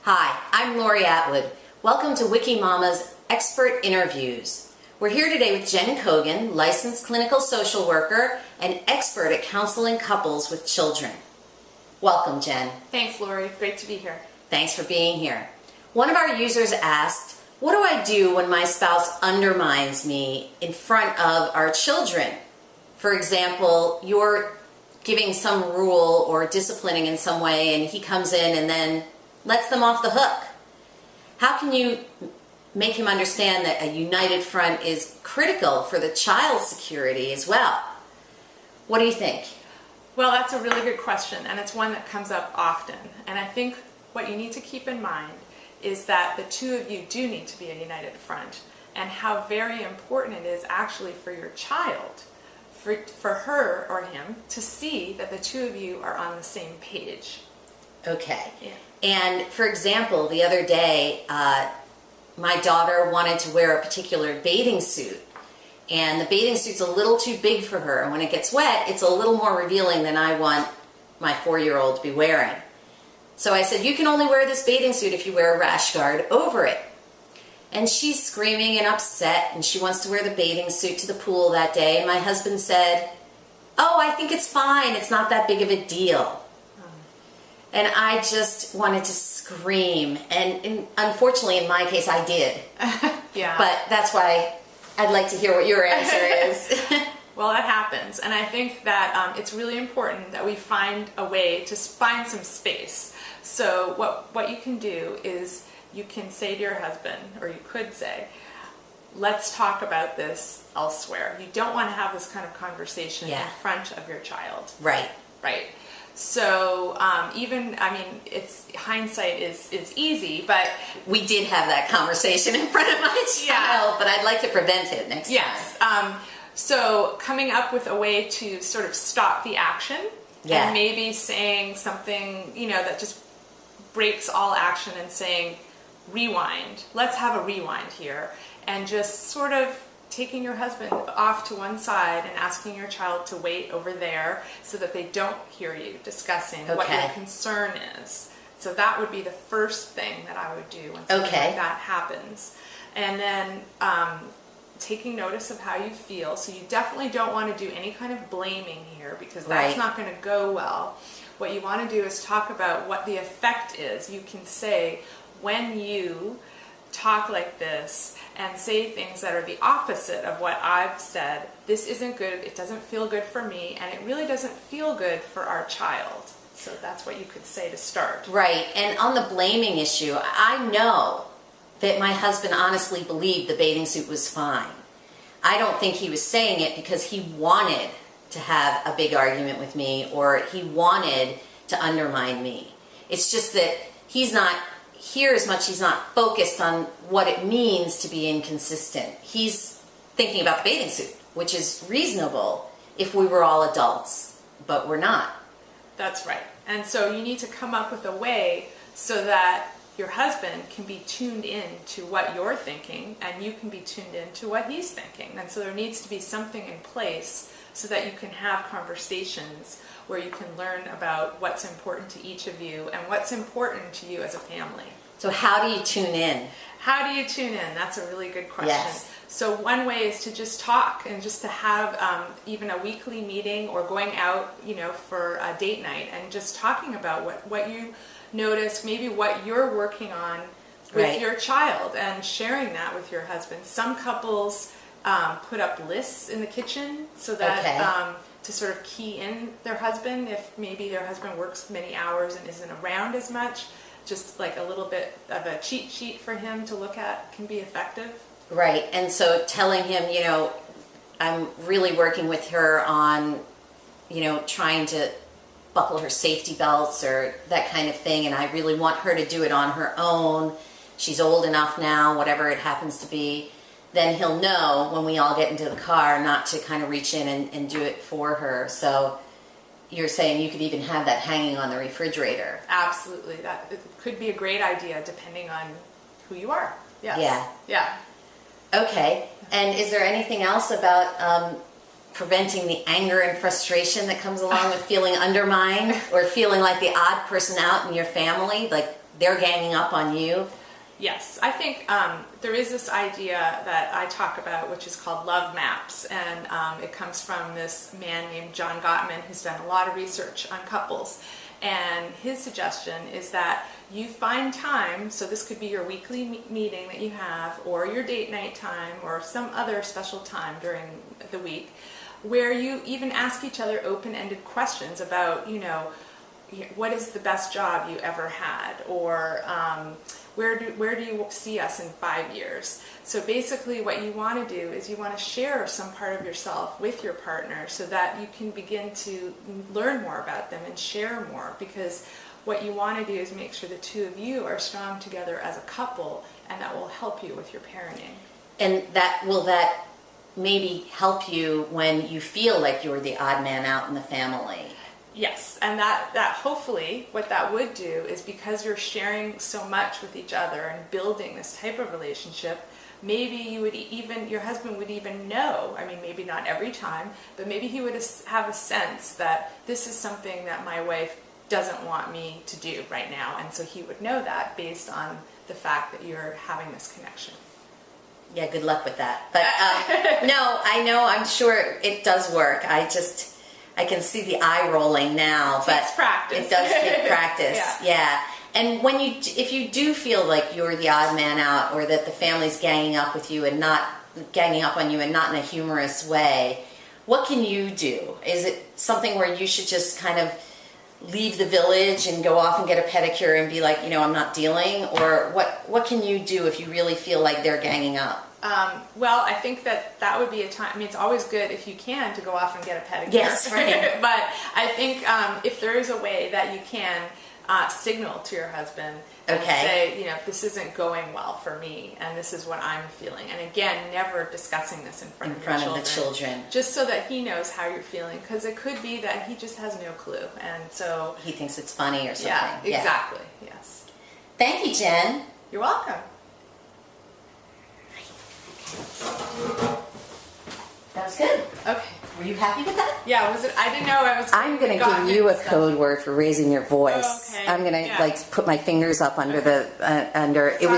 Hi, I'm Lori Atwood. Welcome to Wiki Mama's Expert Interviews. We're here today with Jen Kogan, licensed clinical social worker and expert at counseling couples with children. Welcome, Jen. Thanks, Lori. Great to be here. Thanks for being here. One of our users asked, what do I do when my spouse undermines me in front of our children? For example, you're giving some rule or disciplining in some way and he comes in and then lets them off the hook. How can you make him understand that a united front is critical for the child's security as well? What do you think? Well, that's a really good question, and it's one that comes up often. And I think what you need to keep in mind is that the two of you do need to be a united front, and how very important it is actually for your child, for her or him, to see that the two of you are on the same page. Okay. Yeah. And for example, the other day, my daughter wanted to wear a particular bathing suit, and the bathing suit's a little too big for her, and when it gets wet, it's a little more revealing than I want my 4-year-old to be wearing. So I said, you can only wear this bathing suit if you wear a rash guard over it. And she's screaming and upset, and she wants to wear the bathing suit to the pool that day, and my husband said, oh, I think it's fine, it's not that big of a deal. And I just wanted to scream, and unfortunately in my case I did. Yeah. But that's why I'd like to hear what your answer is. Well, that happens, and I think that it's really important that we find a way to find some space. So what you can do is you can say to your husband, or you could say, let's talk about this elsewhere. You don't want to have this kind of conversation in front of your child. Right. Right. So it's hindsight is easy, but we did have that conversation in front of my child, but I'd like to prevent it next time. Yes. So coming up with a way to sort of stop the action, and maybe saying something, that just breaks all action, and saying, rewind. Let's have a rewind here, and just sort of taking your husband off to one side and asking your child to wait over there so that they don't hear you discussing what your concern is. So that would be the first thing that I would do when something like that happens. And then taking notice of how you feel. So you definitely don't want to do any kind of blaming here, because that's not going to go well. What you want to do is talk about what the effect is. You can say, when you talk like this and say things that are the opposite of what I've said, this isn't good, it doesn't feel good for me, and it really doesn't feel good for our child. So that's what you could say to start. Right. And on the blaming issue, I know that my husband honestly believed the bathing suit was fine. I don't think he was saying it because he wanted to have a big argument with me, or he wanted to undermine me. It's just that he's not here as much, he's not focused on what it means to be inconsistent. He's thinking about the bathing suit, which is reasonable if we were all adults, but we're not. That's right. And so you need to come up with a way so that your husband can be tuned in to what you're thinking, and you can be tuned in to what he's thinking. And so there needs to be something in place so that you can have conversations where you can learn about what's important to each of you and what's important to you as a family. So how do you tune in? How do you tune in? That's a really good question. Yes. So one way is to just talk, and just to have even a weekly meeting, or going out, for a date night, and just talking about what you notice, maybe what you're working on with your child, and sharing that with your husband. Some couples put up lists in the kitchen so that to sort of key in their husband if maybe their husband works many hours and isn't around as much. Just like a little bit of a cheat sheet for him to look at can be effective. Right. And so telling him, I'm really working with her on, trying to buckle her safety belts or that kind of thing, and I really want her to do it on her own. She's old enough now, whatever it happens to be. Then he'll know when we all get into the car not to kind of reach in and do it for her. So you're saying you could even have that hanging on the refrigerator. Absolutely. That could be a great idea depending on who you are. Yes. Yeah. Yeah. Okay. And is there anything else about preventing the anger and frustration that comes along with feeling undermined or feeling like the odd person out in your family, like they're ganging up on you? Yes, I think there is this idea that I talk about, which is called love maps, and it comes from this man named John Gottman, who's done a lot of research on couples. And his suggestion is that you find time, so this could be your weekly meeting that you have, or your date night time, or some other special time during the week, where you even ask each other open-ended questions about, you know, what is the best job you ever had, or where do you see us in 5 years? So basically what you want to do is you want to share some part of yourself with your partner so that you can begin to learn more about them and share more, because what you want to do is make sure the two of you are strong together as a couple, and that will help you with your parenting. And that maybe help you when you feel like you're the odd man out in the family. Yes, and that hopefully what that would do is, because you're sharing so much with each other and building this type of relationship, maybe you would even, your husband would even know, I mean, maybe not every time, but maybe he would have a sense that this is something that my wife doesn't want me to do right now, and so he would know that based on the fact that you're having this connection. Yeah, good luck with that. But no, I know, I'm sure it does work. I can see the eye rolling now, but takes practice. It does take practice. Yeah. And if you do feel like you're the odd man out, or that the family's ganging up with you and not ganging up on you and not in a humorous way, what can you do? Is it something where you should just kind of leave the village and go off and get a pedicure and be like, you know, I'm not dealing? Or what can you do if you really feel like they're ganging up? Well, I think that would be a time. I mean, it's always good if you can to go off and get a pedicure. Yes, right. But I think if there is a way that you can signal to your husband and say, you know, this isn't going well for me, and this is what I'm feeling. And again, never discussing this in front of the children, just so that he knows how you're feeling, because it could be that he just has no clue, and so he thinks it's funny or something. Yeah, exactly. Yeah. Yes. Thank you, Jen. You're welcome. That was good. Okay. Were you happy with that? Yeah, was it? I didn't know I was. I'm going to give you a code word for raising your voice. Okay. I'm going to like put my fingers up under the under. It was